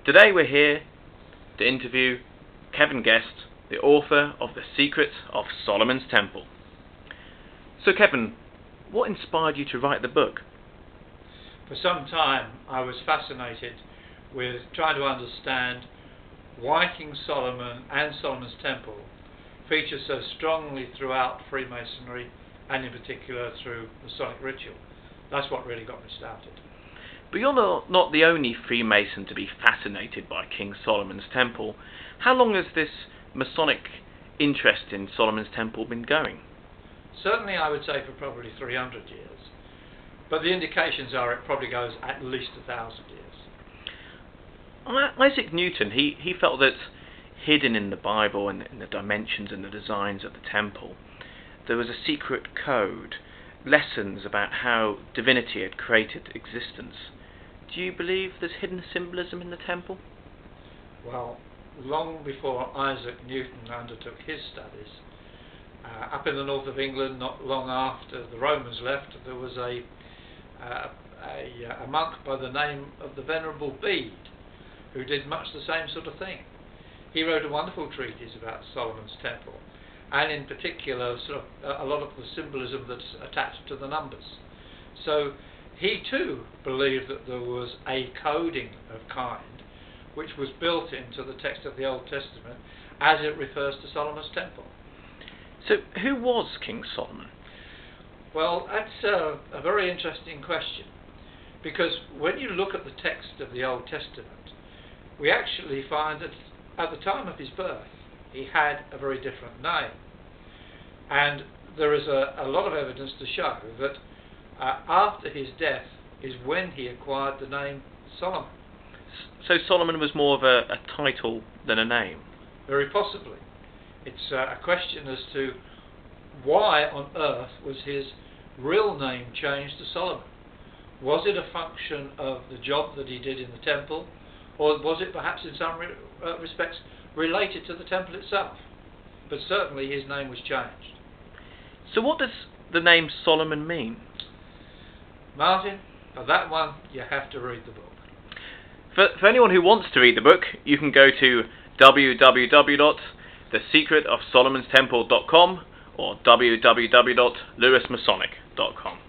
Today we're here to interview Kevin Gest, the author of The Secret of Solomon's Temple. So Kevin, what inspired you to write the book? For some time I was fascinated with trying to understand why King Solomon and Solomon's Temple feature so strongly throughout Freemasonry and in particular through Masonic ritual. That's what really got me started. But you're not the only Freemason to be fascinated by King Solomon's Temple. How long has this Masonic interest in Solomon's Temple been going? Certainly I would say for probably 300 years. But the indications are it probably goes at least 1,000 years. Isaac Newton, he felt that hidden in the Bible and in the dimensions and the designs of the temple, there was a secret code, lessons about how divinity had created existence. Do you believe there's hidden symbolism in the temple? Well, long before Isaac Newton undertook his studies, up in the north of England, not long after the Romans left, there was a monk by the name of the Venerable Bede, who did much the same sort of thing. He wrote a wonderful treatise about Solomon's Temple, and in particular sort of a lot of the symbolism that's attached to the numbers. So he too believed that there was a coding of kind which was built into the text of the Old Testament as it refers to Solomon's Temple. So who was King Solomon? Well, that's a very interesting question, because when you look at the text of the Old Testament, we actually find that at the time of his birth he had a very different name, and there is a lot of evidence to show that after his death is when he acquired the name Solomon. So Solomon was more of a title than a name? Very possibly. It's a question as to why on earth was his real name changed to Solomon. Was it a function of the job that he did in the temple, or was it perhaps in some respects related to the temple itself? But certainly his name was changed. So what does the name Solomon mean? Martin, for that one you have to read the book. For anyone who wants to read the book, you can go to www.thesecretofsolomonstemple.com or www.lewismasonic.com.